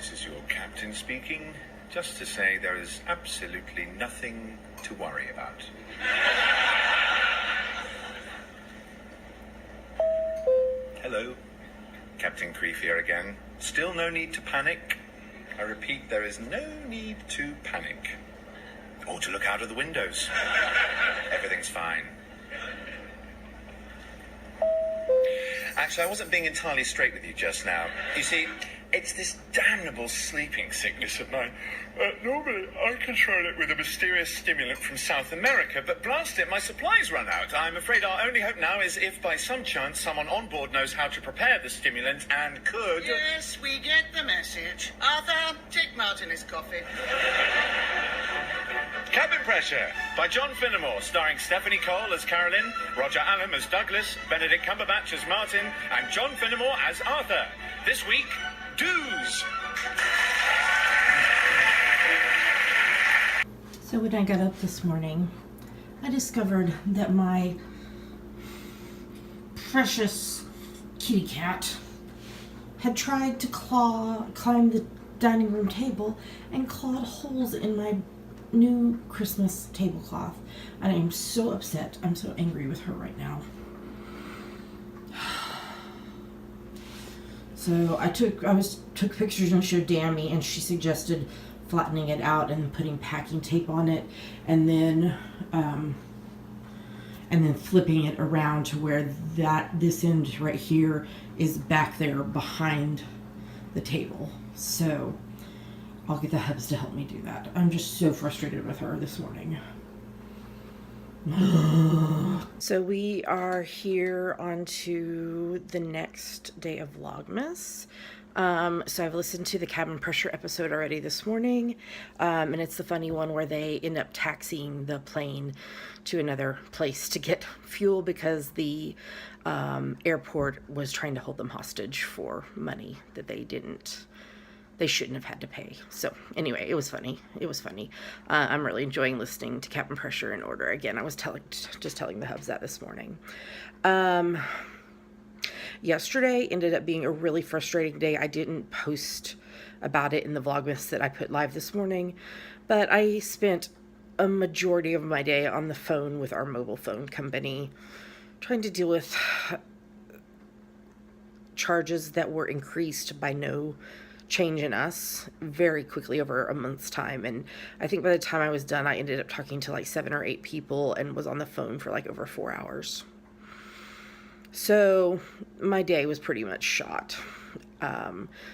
This is your captain speaking, just to say there is absolutely nothing to worry about. Hello, Captain Creef here again. Still no need to panic. I repeat, there is no need to panic. Or to look out of the windows. Everything's fine. Actually, I wasn't being entirely straight with you just now. You see, it's this damnable sleeping sickness of mine. Normally, I control it with a mysterious stimulant from South America, but blast it, my supplies run out. I'm afraid our only hope now is if by some chance someone on board knows how to prepare the stimulant and could... Yes, we get the message. Arthur, take Martin his coffee. Cabin Pressure by John Finnemore, starring Stephanie Cole as Carolyn, Roger Allam as Douglas, Benedict Cumberbatch as Martin, and John Finnemore as Arthur. This week, Do's. So when I got up this morning, I discovered that my precious kitty cat had tried to climb the dining room table and clawed holes in my new Christmas tablecloth. And I am so upset. I'm so angry with her right now. So I took pictures and showed Dammy, and she suggested flattening it out and putting packing tape on it, and then flipping it around to where this end right here is back there behind the table. So I'll get the hubs to help me do that. I'm just so frustrated with her this morning. So we are here on to the next day of Vlogmas. So I've listened to the Cabin Pressure episode already this morning, and it's the funny one where they end up taxiing the plane to another place to get fuel because the airport was trying to hold them hostage for money that they shouldn't have had to pay. So anyway, it was funny. I'm really enjoying listening to Cabin Pressure in order. Again, I was just telling the hubs that this morning. Yesterday ended up being a really frustrating day. I didn't post about it in the Vlogmas that I put live this morning, but I spent a majority of my day on the phone with our mobile phone company trying to deal with charges that were increased by no change in us very quickly over a month's time. And I think by the time I was done, I ended up talking to like 7 or 8 people and was on the phone for like over 4 hours. So my day was pretty much shot.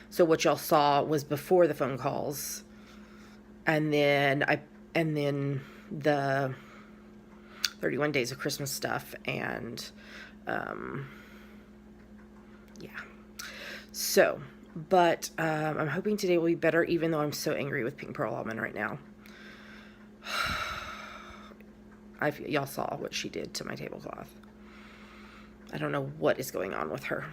So what y'all saw was before the phone calls, and then the 31 days of Christmas stuff, and yeah. So, but I'm hoping today will be better, even though I'm so angry with Pink Pearl Almond right now. Y'all saw what she did to my tablecloth. I don't know what is going on with her.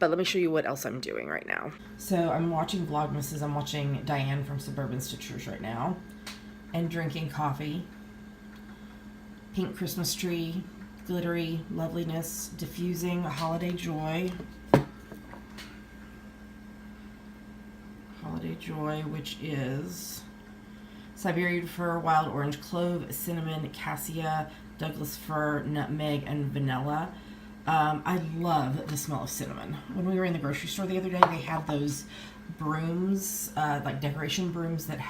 But let me show you what else I'm doing right now. So I'm watching Vlogmas. I'm watching Diane from Suburban Stitchers right now. And drinking coffee. Pink Christmas tree. Glittery loveliness. Diffusing holiday joy. Holiday joy, which is Siberian fir, wild orange clove, cinnamon, cassia, Douglas fir, nutmeg, and vanilla. I love the smell of cinnamon. When we were in the grocery store the other day, they had those brooms, like decoration brooms that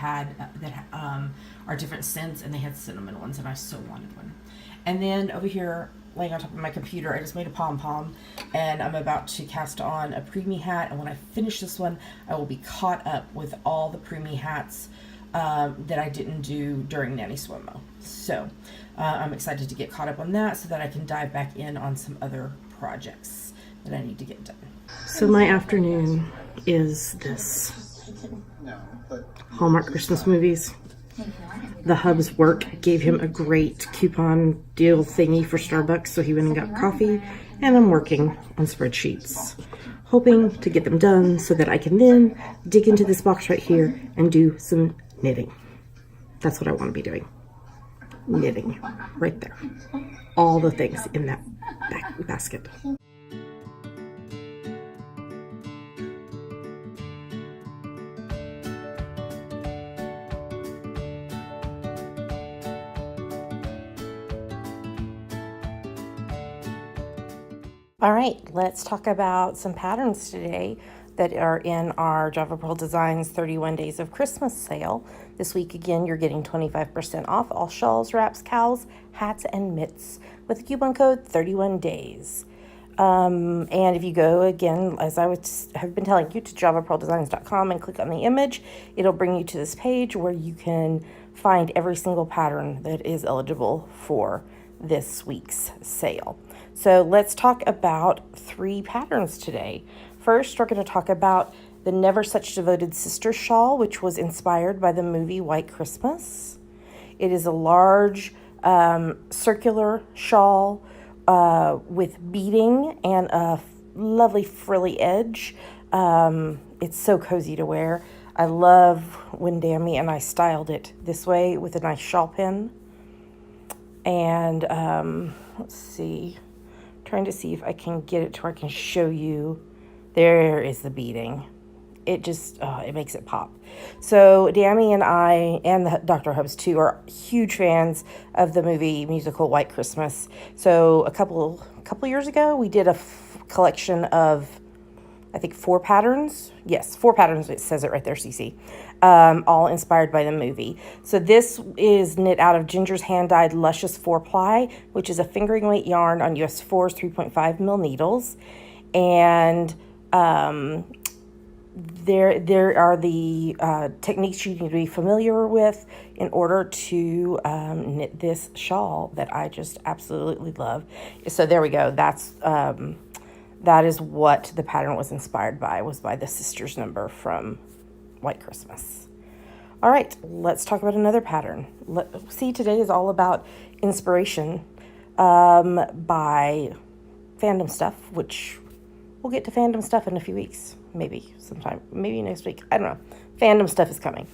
are different scents, and they had cinnamon ones, and I so wanted one. And then over here, laying on top of my computer, I just made a pom-pom, and I'm about to cast on a preemie hat, and when I finish this one, I will be caught up with all the preemie hats that I didn't do during Nanny Swimmo. So I'm excited to get caught up on that so that I can dive back in on some other projects that I need to get done. So my afternoon is this. Hallmark Christmas movies. The hub's work gave him a great coupon deal thingy for Starbucks, so he went and got coffee, and I'm working on spreadsheets, hoping to get them done so that I can then dig into this box right here and do some knitting. That's what I want to be doing. Knitting right there. All the things in that basket. All right, let's talk about some patterns today that are in our Java Pearl Designs 31 Days of Christmas sale. This week, again, you're getting 25% off all shawls, wraps, cowls, hats, and mitts with the coupon code 31 days. And if you go, again, as I have been telling you, to javapearldesigns.com and click on the image, it'll bring you to this page where you can find every single pattern that is eligible for this week's sale. So let's talk about 3 patterns today. First, we're going to talk about the Never Such Devoted Sister shawl, which was inspired by the movie White Christmas. It is a large circular shawl with beading and a lovely frilly edge. It's so cozy to wear. I love when Dammy and I styled it this way with a nice shawl pin. And let's see, I'm trying to see if I can get it to where I can show you. There is the beading. It just, it makes it pop. So Dammy and I, and the Dr. Hubs too, are huge fans of the movie musical White Christmas. So a couple years ago, we did a collection of, I think, 4 patterns. Yes, 4 patterns. It says it right there, CC. All inspired by the movie. So this is knit out of Ginger's hand-dyed Luscious 4-ply, which is a fingering weight yarn on US 4's 3.5 mil needles. And there are the techniques you need to be familiar with in order to knit this shawl that I just absolutely love. So there we go. That is what the pattern was inspired by, was by the sisters number from White Christmas. All right, let's talk about another pattern. See, today is all about inspiration by fandom stuff, which we'll get to fandom stuff in a few weeks, maybe sometime, maybe next week. I don't know. Fandom stuff is coming.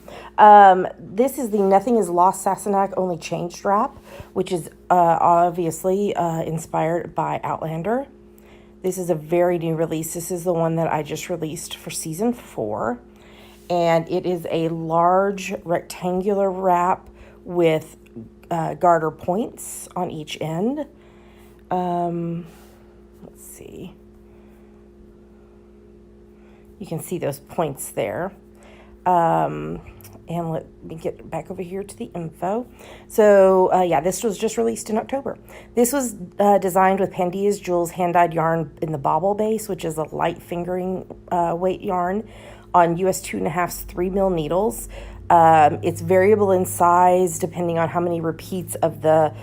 This is the Nothing is Lost Sassenach Only Changed wrap, which is obviously inspired by Outlander. This is a very new release. This is the one that I just released for season 4. And it is a large rectangular wrap with garter points on each end. Let's see. You can see those points there. And let me get back over here to the info. So, yeah, this was just released in October. This was designed with Pandia's Jewels hand-dyed yarn in the bobble base, which is a light fingering weight yarn on US 2.5's 3 mil needles. It's variable in size depending on how many repeats of the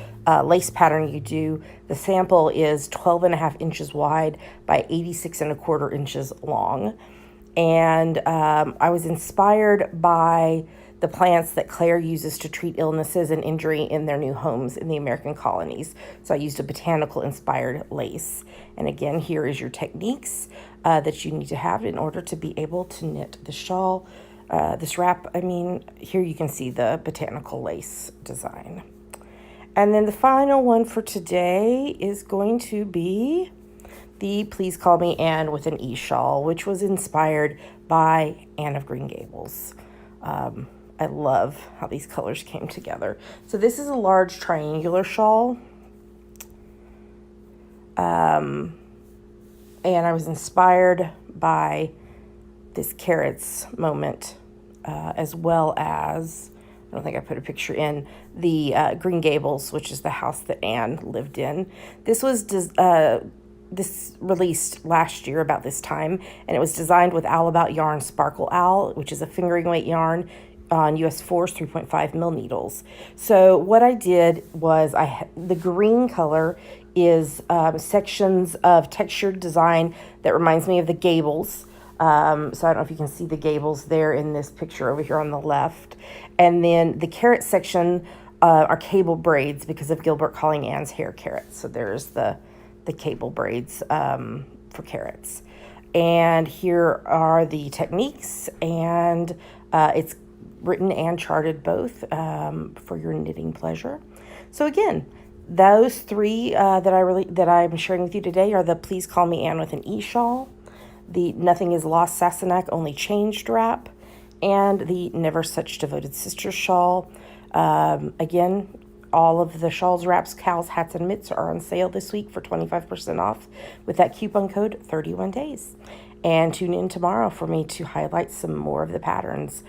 lace pattern you do. The sample is 12.5 inches wide by 86.25 inches long. And I was inspired by the plants that Claire uses to treat illnesses and injury in their new homes in the American colonies. So I used a botanical inspired lace. And again, here is your techniques that you need to have in order to be able to knit the shawl. This wrap, I mean, here you can see the botanical lace design. And then the final one for today is going to be the Please Call Me Anne with an E shawl, which was inspired by Anne of Green Gables. I love how these colors came together. So this is a large triangular shawl. And I was inspired by this carrots moment, as well as, I don't think I put a picture in, the Green Gables, which is the house that Anne lived in. This was this released last year about this time, and it was designed with Owl About Yarn Sparkle Owl, which is a fingering weight yarn on US 4's 3.5 mil needles. So what I did was the green color is sections of textured design that reminds me of the gables. So I don't know if you can see the gables there in this picture over here on the left. And then the carrot section are cable braids because of Gilbert calling Anne's hair carrots. So there's the cable braids for carrots. And here are the techniques, and it's written and charted both for your knitting pleasure. So again, those 3 that I'm sharing with you today are the Please Call Me Anne with an E shawl, the Nothing is Lost Sassenach Only Changed wrap, and the Never Such Devoted Sister shawl. Again, all of the shawls, wraps, cows, hats, and mitts are on sale this week for 25% off with that coupon code 31days. And tune in tomorrow for me to highlight some more of the patterns.